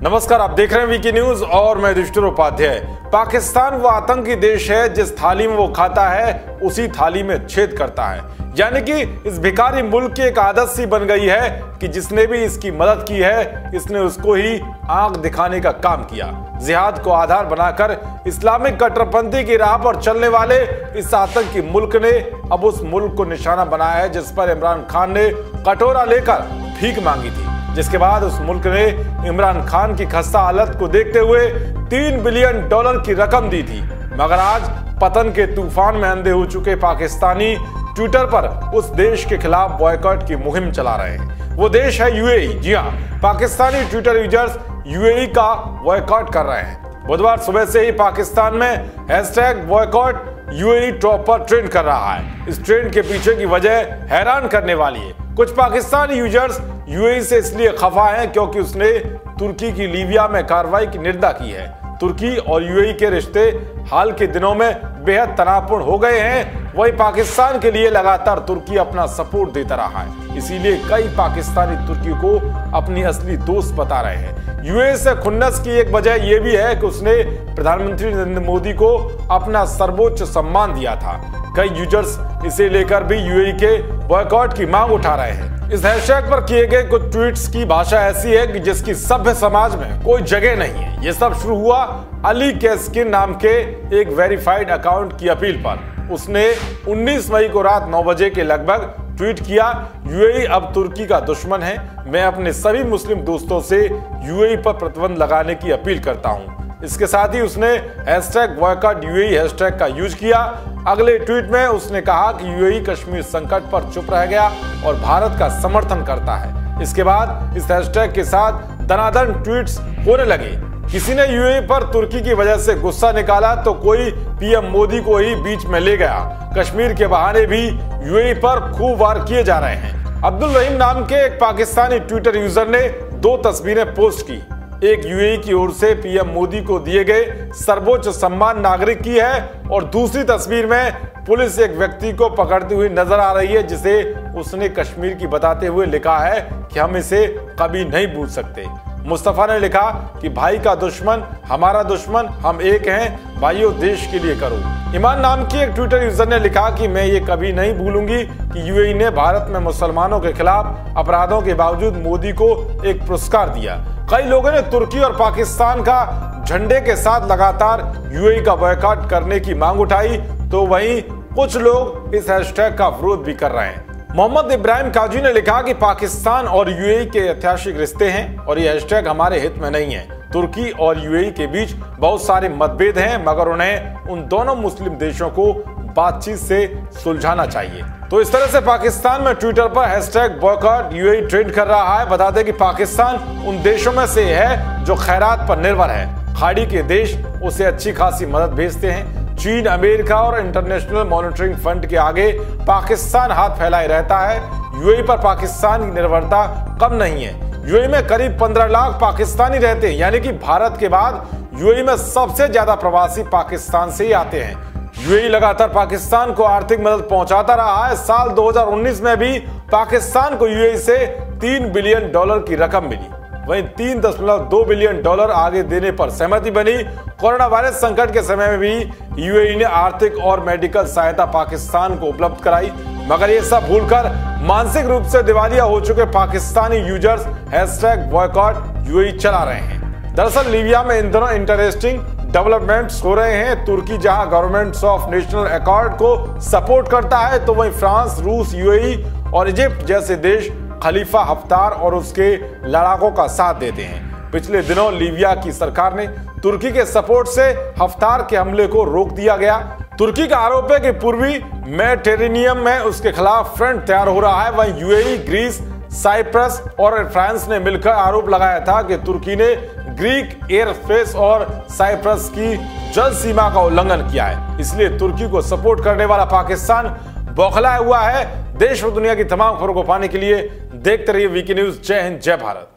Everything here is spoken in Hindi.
नमस्कार, आप देख रहे हैं वीके न्यूज और मैं युधिष्ठिर उपाध्याय। पाकिस्तान वो आतंकी देश है जिस थाली में वो खाता है उसी थाली में छेद करता है। यानी कि इस भिखारी मुल्क की एक आदत सी बन गई है कि जिसने भी इसकी मदद की है इसने उसको ही आंख दिखाने का काम किया। जिहाद को आधार बनाकर इस्लामिक कट्टरपंथी की राह पर चलने वाले इस आतंकी मुल्क ने अब उस मुल्क को निशाना बनाया है जिस पर इमरान खान ने कटोरा लेकर भीख मांगी थी, जिसके बाद उस मुल्क ने इमरान खान की खस्ता हालत को देखते हुए $3 बिलियन की रकम दी थी। मगर आज पतन के तूफान में अंधे हो चुके पाकिस्तानी ट्विटर पर उस देश के खिलाफ बॉयकॉट की मुहिम चला रहे हैं। वो देश है यूएई। जी हाँ, पाकिस्तानी ट्विटर यूजर्स यूएई का बॉयकॉट कर रहे हैं। बुधवार सुबह से ही पाकिस्तान में #बॉयकॉट यूएई टॉप पर ट्रेंड कर रहा है। इस ट्रेंड के पीछे की वजह हैरान करने वाली है। कुछ पाकिस्तानी यूजर्स यूएई से इसलिए खफा हैं क्योंकि उसने तुर्की की लीबिया में कार्रवाई की निंदा की है। तुर्की और यूएई के रिश्ते हाल के दिनों में बेहद तनावपूर्ण हो गए हैं। वही पाकिस्तान के लिए लगातार तुर्की अपना सपोर्ट देता रहा है, इसीलिए कई पाकिस्तानी तुर्की को अपनी असली दोस्त बता रहे हैं। यूएई से खुन्नस की एक वजह यह भी है कि उसने प्रधानमंत्री नरेंद्र मोदी को अपना सर्वोच्च सम्मान दिया था। कई यूजर्स इसे लेकर भी यूएई के बॉयकॉट की मांग उठा रहे हैं। इस हैशटैग पर किए गए कुछ ट्वीट्स की भाषा ऐसी है कि जिसकी सभ्य समाज में कोई जगह नहीं है। ये सब शुरू हुआ अली कैस्किन नाम के एक वेरीफाइड अकाउंट की अपील पर। उसने 19 मई को रात 9 बजे के लगभग ट्वीट किया, यूएई अब तुर्की का दुश्मन है। मैं अपने सभी मुस्लिम दोस्तों से यूएई पर प्रतिबंध लगाने की अपील करता हूं। इसके साथ ही उसने #बॉयकॉट यूएई हैशटैग का यूज किया। अगले ट्वीट में उसने कहा कि यूएई कश्मीर संकट पर चुप रह गया और भारत का समर्थन करता है। इसके बाद इस हैशटैग के साथ दनादन ट्वीट्स होने लगे। किसी ने यूएई पर तुर्की की वजह से गुस्सा निकाला तो कोई पीएम मोदी को ही बीच में ले गया। कश्मीर के बहाने भी यूएई पर खूब वार किए जा रहे हैं। अब्दुल रहीम नाम के एक पाकिस्तानी ट्विटर यूजर ने 2 तस्वीरें पोस्ट की। एक यूएई की ओर से पीएम मोदी को दिए गए सर्वोच्च सम्मान नागरिक की है और दूसरी तस्वीर में पुलिस एक व्यक्ति को पकड़ती हुई नजर आ रही है जिसे उसने कश्मीर की बताते हुए लिखा है कि हम इसे कभी नहीं भूल सकते। मुस्तफा ने लिखा कि भाई का दुश्मन हमारा दुश्मन, हम एक हैं, भाइयों देश के लिए करो। ईमान नाम की एक ट्विटर यूजर ने लिखा कि मैं ये कभी नहीं भूलूंगी कि यूएई ने भारत में मुसलमानों के खिलाफ अपराधों के बावजूद मोदी को एक पुरस्कार दिया। कई लोगों ने तुर्की और पाकिस्तान का झंडे के साथ लगातार यूएई का बॉयकॉट करने की मांग उठाई, तो वहीं कुछ लोग इस हैशटैग का विरोध भी कर रहे हैं। मोहम्मद इब्राहिम काजी ने लिखा कि पाकिस्तान और यूएई के ऐतिहासिक रिश्ते हैं और ये हैशटैग हमारे हित में नहीं है। तुर्की और यूएई के बीच बहुत सारे मतभेद हैं, मगर उन्हें उन दोनों मुस्लिम देशों को बातचीत से सुलझाना चाहिए। तो इस तरह से पाकिस्तान में ट्विटर पर #बॉयकॉट यूएई ट्रेंड कर रहा है। बता दें कि पाकिस्तान उन देशों में से है जो खैरात पर निर्भर है। खाड़ी के देश उसे अच्छी खासी मदद भेजते हैं। चीन, अमेरिका और इंटरनेशनल मॉनिटरिंग फंड के आगे पाकिस्तान हाथ फैलाए रहता है। यूएई पर पाकिस्तान की निर्भरता कम नहीं है। यूएई में करीब 15 लाख पाकिस्तानी रहते हैं, यानी कि भारत के बाद यूएई में सबसे ज्यादा प्रवासी पाकिस्तान से ही आते हैं। यूएई लगातार पाकिस्तान को आर्थिक मदद पहुंचाता रहा है। साल 2019 में भी पाकिस्तान को यूएई से $3 बिलियन की रकम मिली। वहीं $3.2 बिलियन आगे देने पर सहमति बनी। कोरोना वायरस संकट के समय में भी यूएई ने आर्थिक और मेडिकल सहायता पाकिस्तान को उपलब्ध कराई। मगर ये सब भूलकर मानसिक रूप से दिवालिया हो चुके पाकिस्तानी यूजर्स #बॉयकॉट यूएई चला रहे हैं। दरअसल लीबिया में इन दिनों इंटरेस्टिंग डेवलपमेंट्स हो रहे हैं। तुर्की जहां गवर्नमेंट्स ऑफ नेशनल अकॉर्ड को सपोर्ट करता है, तो वहीं फ्रांस, रूस, यूएई और इजिप्ट जैसे देश खलीफा हफ्तार और उसके लड़ाकों का साथ देते हैं। पिछले दिनों लीबिया की सरकार ने तुर्की के सपोर्ट से हफ्तार के हमले को रोक दिया गया। तुर्की का आरोप है कि पूर्वी मेडिटेरेनियन में उसके खिलाफ फ्रंट तैयार हो रहा है। वहीं यूएई, ग्रीस, साइप्रस और फ्रांस ने मिलकर आरोप लगाया था कि तुर्की ने ग्रीक एयर स्पेस और साइप्रस की जल सीमा का उल्लंघन किया है। इसलिए तुर्की को सपोर्ट करने वाला पाकिस्तान बौखलाया हुआ है। देश और दुनिया की तमाम खबरों को पाने के लिए देखते रहिए वीके न्यूज। जय हिंद, जय भारत।